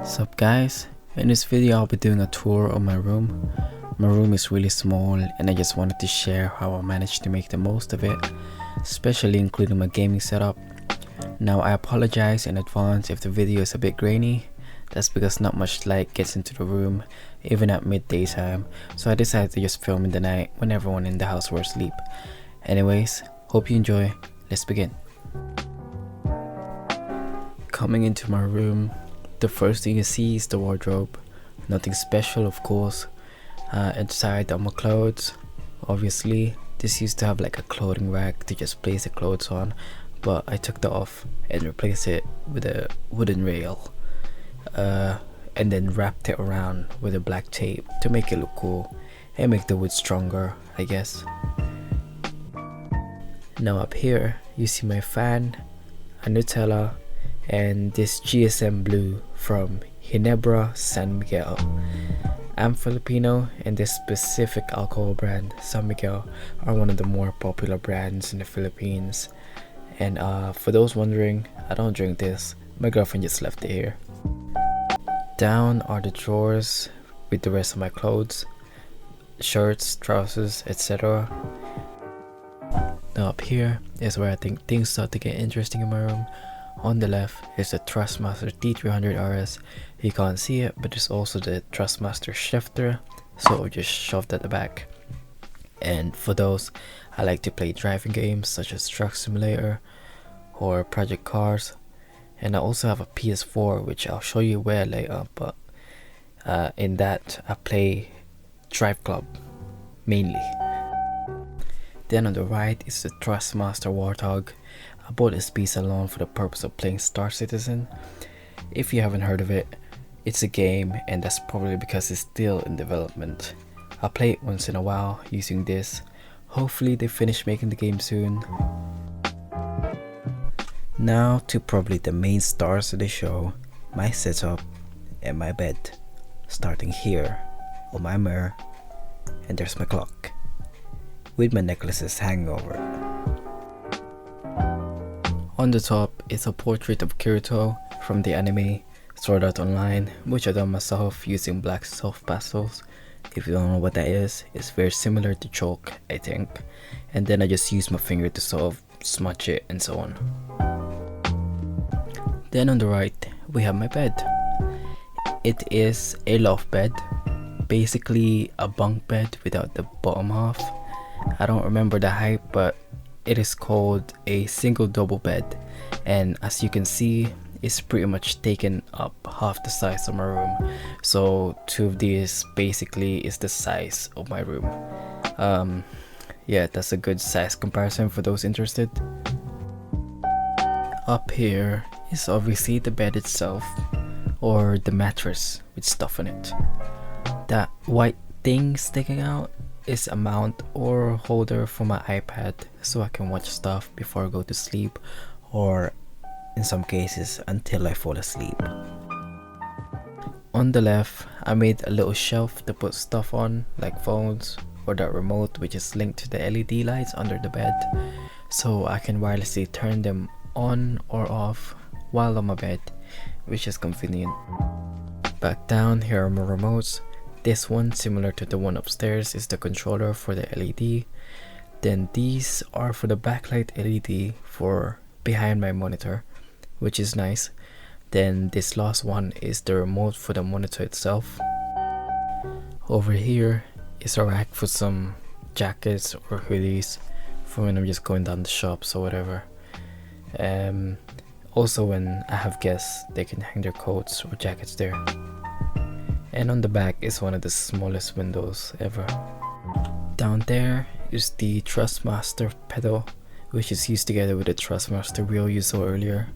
Sup guys, in this video I'll be doing a tour of my room. My room is really small and I just wanted to share how I managed to make the most of it, especially including my gaming setup. Now I apologize in advance if the video is a bit grainy. That's because not much light gets into the room even at midday time, so I decided to just film in the night when everyone in the house were asleep. Anyways, hope you enjoy. Let's begin. Coming into my room, the first thing you see is the wardrobe. Nothing special, of course. Inside are my clothes. Obviously, this used to have like a clothing rack to just place the clothes on, but I took that off and replaced it with a wooden rail. And then wrapped it around with a black tape to make it look cool and make the wood stronger, I guess. Now up here, you see my fan, a Nutella, and this GSM blue from Ginebra San Miguel. I'm Filipino, and this specific alcohol brand, San Miguel, are one of the more popular brands in the Philippines. And for those wondering, I don't drink this. My girlfriend just left it here. Down are the drawers with the rest of my clothes, shirts, trousers, etc. Now up here is where I think things start to get interesting in my room. On the left is the Thrustmaster T300 RS. You can't see it, but there's also the Thrustmaster shifter, so I'll just shove that at the back. And for those, I like to play driving games such as Truck Simulator or Project Cars. And I also have a PS4, which I'll show you where later, but in that I play Drive Club mainly. Then on the right is the Thrustmaster Warthog. I bought this piece alone for the purpose of playing Star Citizen. If you haven't heard of it, it's a game, and that's probably because it's still in development. I'll play it once in a while using this. Hopefully they finish making the game soon. Now to probably the main stars of the show, my setup and my bed. Starting here on my mirror, and there's my clock with my necklaces hanging over it. On the top is a portrait of Kirito from the anime Sword Art Online, which I done myself using black soft pastels. If you don't know what that is, it's very similar to chalk, I think. And then I just use my finger to sort of smudge it and so on. Then on the right, we have my bed. It is a loft bed, basically a bunk bed without the bottom half. I don't remember the height, but it is called a single double bed, and as you can see, it's pretty much taken up half the size of my room. So two of these basically is the size of my room. Yeah, that's a good size comparison for those interested. Up here is obviously the bed itself, or the mattress with stuff on it. That white thing sticking out is a mount or holder for my iPad, so I can watch stuff before I go to sleep, or in some cases until I fall asleep. On the left, I made a little shelf to put stuff on, like phones or that remote which is linked to the LED lights under the bed, so I can wirelessly turn them on or off while on my bed, which is convenient. Back down here are my remotes. This one, similar to the one upstairs, is the controller for the LED. Then these are for the backlight LED for behind my monitor, which is nice. Then this last one is the remote for the monitor itself. Over here is a rack for some jackets or hoodies for when I'm just going down the shops or whatever. Also when I have guests, they can hang their coats or jackets there. And on the back is one of the smallest windows ever. Down there is the Thrustmaster pedal, which is used together with the Thrustmaster wheel you saw earlier,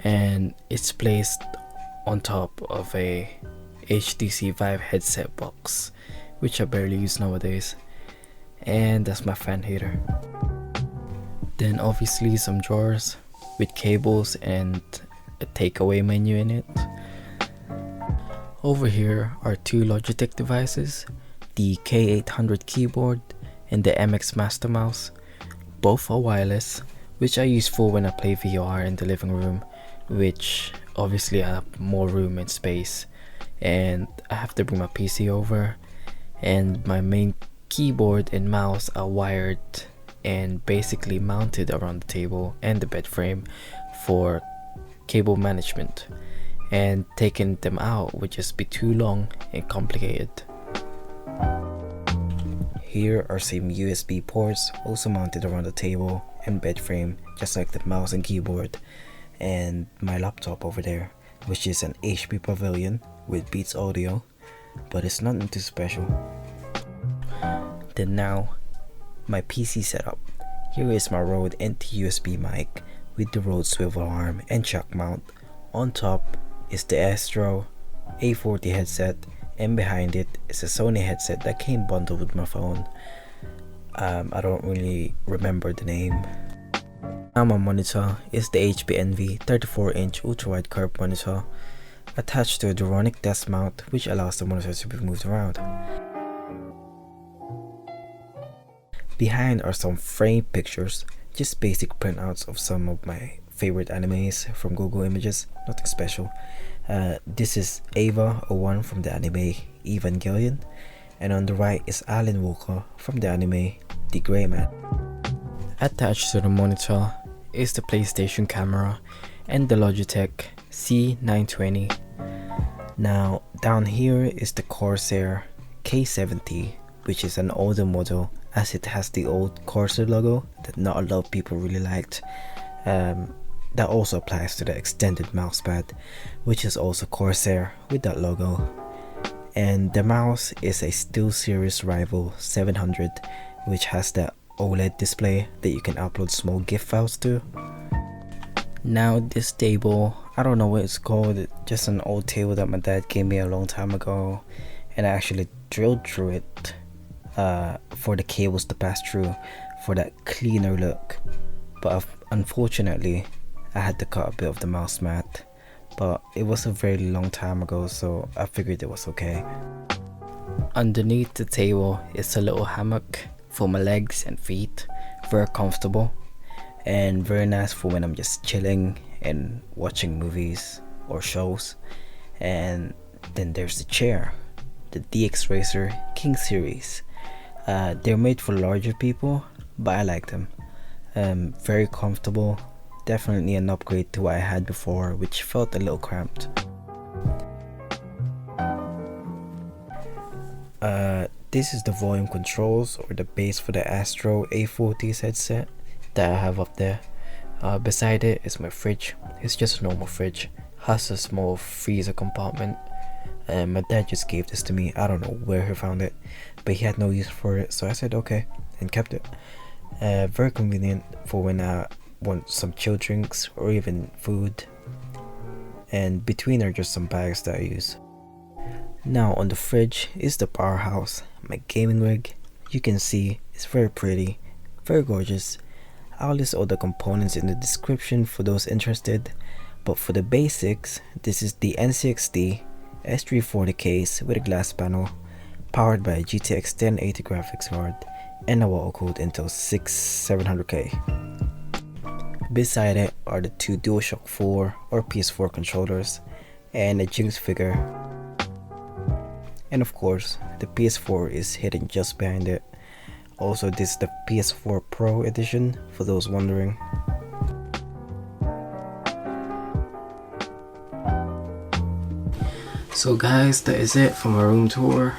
and it's placed on top of a HTC Vive headset box, which I barely use nowadays. And that's my fan heater. Then obviously some drawers with cables and a takeaway menu in it. Over here are two Logitech devices, the K800 keyboard and the MX Master Mouse. Both are wireless, which I use for when I play VR in the living room, which obviously I have more room and space, and I have to bring my PC over, and my main keyboard and mouse are wired and basically mounted around the table and the bed frame for cable management, and taking them out would just be too long and complicated. Here are some USB ports also mounted around the table and bed frame, just like the mouse and keyboard, and my laptop over there, which is an HP Pavilion with Beats audio, but it's nothing too special. Then now, my PC setup. Here is my Rode NT USB mic with the Rode swivel arm and chuck mount. On top is the Astro A40 headset, and behind it is a Sony headset that came bundled with my phone. I don't really remember the name. Now my monitor is the HP Envy 34-inch ultra-wide curved monitor attached to a Duronic desk mount, which allows the monitor to be moved around. Behind are some framed pictures, just basic printouts of some of my favorite animes from Google Images, nothing special. This is Ava 01 from the anime Evangelion, and on the right is Alan Walker from the anime The Grey Man. Attached to the monitor is the PlayStation camera and the Logitech C920. Now down here is the Corsair K70, which is an older model as it has the old Corsair logo that not a lot of people really liked. That also applies to the extended mousepad, which is also Corsair with that logo. And the mouse is a SteelSeries Rival 700, which has the OLED display that you can upload small GIF files to. Now this table, I don't know what it's called, just an old table that my dad gave me a long time ago, and I actually drilled through it for the cables to pass through for that cleaner look. But unfortunately I had to cut a bit of the mouse mat, but it was a very long time ago, so I figured it was okay. Underneath the table is a little hammock for my legs and feet, very comfortable and very nice for when I'm just chilling and watching movies or shows. And then there's the chair, the DX Racer King series. They're made for larger people, but I like them. Very comfortable, definitely an upgrade to what I had before, which felt a little cramped. This is the volume controls or the base for the Astro A40 headset that I have up there. Beside it is my fridge. It's just a normal fridge, has a small freezer compartment. My dad just gave this to me. I don't know where he found it, but he had no use for it, so I said okay and kept it. Very convenient for when I want some chilled drinks or even food, and between are just some bags that I use. Now on the fridge is the powerhouse, my gaming rig. You can see it's very pretty, very gorgeous. I'll list all the components in the description for those interested, but for the basics, this is the NZXT S340 case with a glass panel, powered by a GTX 1080 graphics card and a water-cooled Intel 6700K. Beside it are the two DualShock 4 or PS4 controllers and a Jinx figure. And of course, the PS4 is hidden just behind it. Also, this is the PS4 Pro edition for those wondering. So guys, that is it for my room tour.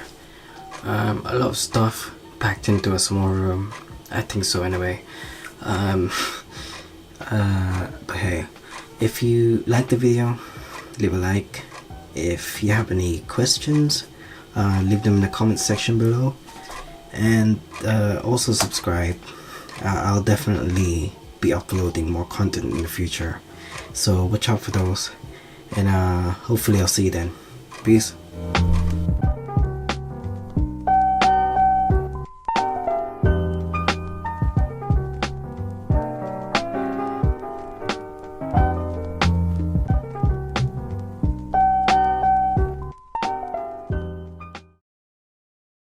A lot of stuff packed into a small room. I think so anyway. But hey, if you like the video, leave a like. If you have any questions, leave them in the comment section below, and also subscribe. I'll definitely be uploading more content in the future, so watch out for those, and hopefully I'll see you then. Peace.